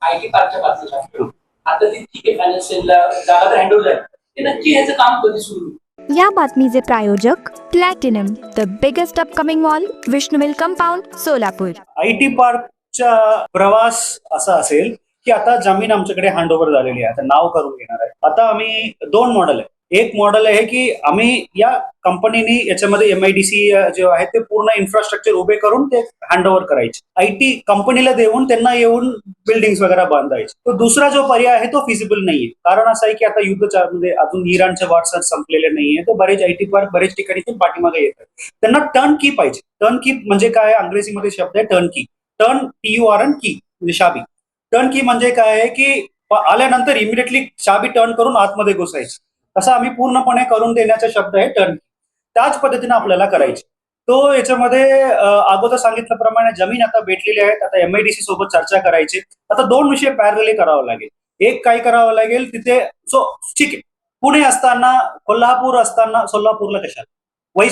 IT पार्कच्या बाजूला आता ती ठीक आहे, फायनान्शियलला जागा तर हँडओव्हर झाली, ते नक्की ह्याचं काम कधी सुरू होईल? या बातमीचे प्रायोजक platinum, the biggest upcoming mall, Vishnu mill compound, Solapur. IT पार्कचा प्रवास असा असेल की आता जमीन आमच्याकडे हँडओव्हर झालेली आहे, आता नाव करून घेणार आहे. आता आम्ही 2 मॉडेल आहे. एक मॉडेल आहे की आम्ही या कंपनीने याच्यामध्ये MIDC जे आहे ते पूर्ण इन्फ्रास्ट्रक्चर उभे करून ते हँडओव्हर करायचे, IT कंपनीला देऊन त्यांना येऊन बिल्डिंग्स वगैरे बांधायचे. तो दुसरा जो पर्याय आहे तो फिजिबल नाहीये. कारण असं आहे की आता युद्धच्या म्हणजे अजून इराणचे वॉर संपलेले नाहीये, तर बरेच IT पार्क बरेच ठिकाणी ते पाठीमागे येतात. त्यांना टर्न की पाहिजे. टर्न की म्हणजे काय, अंग्रेजीमध्ये शब्द आहे टर्न की. टर्न TURN की म्हणजे शाबी. टर्न की म्हणजे काय आहे की आल्यानंतर इमिडिएटली शाबी टर्न करून आतमध्ये घुसायची. असं आम्ही पूर्णपणे करून देण्याचा शब्द आहे टर्न. त्याच पद्धतीने आपल्याला करायचे. तो याच्यामध्ये अगोदर सांगितल्याप्रमाणे जमीन आता भेटलेली आहे. आता MIDC सोबत चर्चा करायची. आता 2 विषय पॅरलली करावं लागेल. एक काय करावं लागेल तिथे, सो ठीक आहे, पुणे असताना, कोल्हापूर असताना, सोलापूरला कशाला वही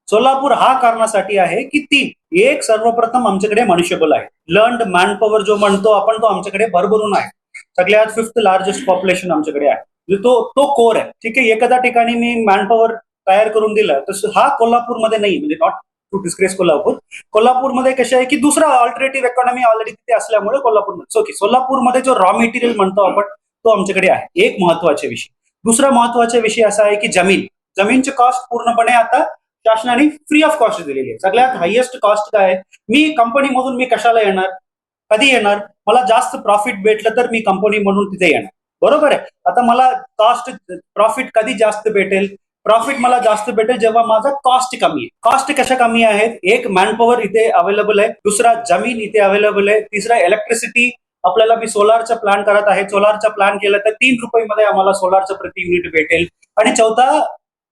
सोलापूर हा कारणासाठी आहे की एक सर्वप्रथम आमच्याकडे मनुष्यबळ आहे. लर्न्ड मॅनपॉवर जो म्हणतो आपण, तो आमच्याकडे भरभरून आहे. सगळ्यात 5th लार्जेस्ट पॉप्युलेशन आमच्याकडे आहे. तो कोर आहे. ठीक आहे, एखाद्या ठिकाणी मी मॅनपॉवर तयार करून दिलं तर हा कोल्हापूरमध्ये नाही, म्हणजे नॉट टू डिस्क्रेस कोल्हापूरमध्ये कसे आहे की दुसरा ऑल्टरनेटिव्ह इकॉनॉमी ऑलरेडी तिथे असल्यामुळे कोल्हापूरमध्ये सोलापूरमध्ये जो रॉ मटेरियल म्हणतो आपण तो आमच्याकडे आहे. एक महत्वाचा विषय. दुसरा महत्वाचा विषय असा आहे की जमीनची कॉस्ट पूर्णपणे आता शासनाने फ्री ऑफ कॉस्ट दिलेली आहे. सगळ्यात हायएस्ट कॉस्ट काय आहे, मी कंपनीमधून मी कशाला येणार, कधी येणार, मला जास्त प्रॉफिट भेटलं तर मी कंपनी म्हणून तिथे येणार, बरोबर आहे. आता मला प्रॉफिट कधी जास्त भेटेल, प्रॉफिट मला जास्त भेटेल जेव्हा माझा कॉस्ट कमी आहे. कॉस्ट कशा कमी आहेत, एक मॅनपॉवर इथे अवेलेबल आहे, दुसरा जमीन इथे अवेलेबल आहे, तिसरा इलेक्ट्रिसिटी. आपल्याला मी सोलारचा प्लॅन करत आहे, सोलारचा प्लॅन केला तर 3 रुपये आम्हाला सोलारचं प्रति युनिट भेटेल. आणि चौथा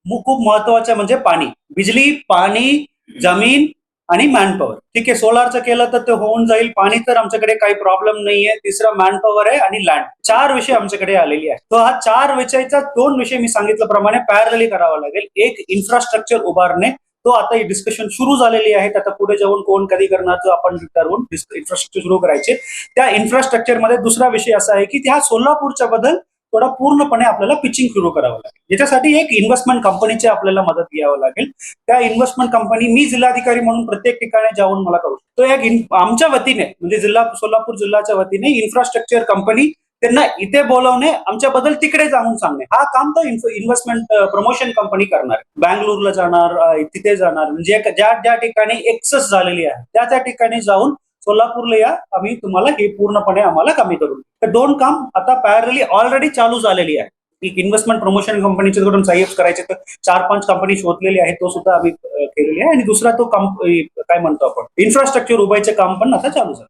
खूप महत्वाचं म्हणजे पाणी, बिजली, पाणी, जमीन आणि मॅनपॉवर. ठीक आहे, सोलारचं केलं तर ते होऊन जाईल. पाणी तर आमच्याकडे काही प्रॉब्लेम नाहीये. तिसरा मॅनपॉवर आहे आणि लँड. 4 विषय आमच्याकडे आलेली आहे. तो हा 4 विषयाचा 2 विषय मी सांगितल्याप्रमाणे पॅरलली करावा लागेल. एक इन्फ्रास्ट्रक्चर उभारणे, तो आता ही डिस्कशन सुरू झालेली आहे. आता पुढे जाऊन कोण कधी करणार तो आपण ठरवून इन्फ्रास्ट्रक्चर सुरू करायचे. त्या इन्फ्रास्ट्रक्चरमध्ये दुसरा विषय असा आहे की त्या सोलापूरच्या बद्दल थोडा पूर्णपणे आपल्याला पिचिंग सुरू करावं लागेल. याच्यासाठी एक इन्व्हेस्टमेंट कंपनीची आपल्याला मदत घ्यावं लागेल. त्या इन्व्हेस्टमेंट कंपनी मी जिल्हाधिकारी म्हणून प्रत्येक ठिकाणी जाऊन मला करू शकतो. एक आमच्या वतीने म्हणजे सोलापूर जिल्ह्याच्या वतीने इन्फ्रास्ट्रक्चर कंपनी त्यांना इथे बोलवणे, आमच्याबद्दल तिकडे जाऊन सांगणे, हा काम तर इन्व्हेस्टमेंट प्रमोशन कंपनी करणार. बँगलोरला जाणार, तिथे जाणार, म्हणजे ज्या ठिकाणी एक्सेस झालेली आहे त्या ठिकाणी जाऊन सोलापूरला या, आम्ही तुम्हाला हे पूर्णपणे आम्हाला कमी करू. तर 2 काम आता पॅरलली ऑलरेडी चालू झालेली आहे. एक इन्व्हेस्टमेंट प्रमोशन कंपनीचे कडून साईप्स करायचे तर 4-5 कंपनी शोधलेली आहे, तो सुद्धा आम्ही केलेली आहे. आणि दुसरा तो काय म्हणतो आपण इन्फ्रास्ट्रक्चर उभायचे काम पण आता चालू झालं.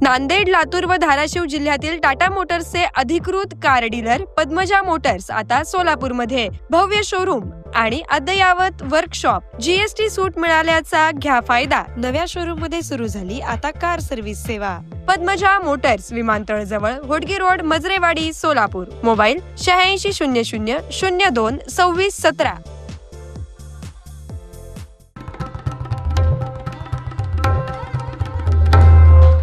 नांदेड, लातूर व धाराशिव जिल्ह्यातील टाटा मोटर्सचे अधिकृत कार डीलर पद्मजा मोटर्स आता सोलापूरमध्ये. भव्य शोरूम आणि अद्ययावत वर्कशॉप, GST सूट मिळाल्याचा घ्या फायदा. नव्या शोरूम मध्ये सुरू झाली आता कार सर्व्हिस सेवा. पद्मजा मोटर्स, विमानतळ जवळ, होडगी रोड, मजरेवाडी, सोलापूर. मोबाईल 8600 02 26 17.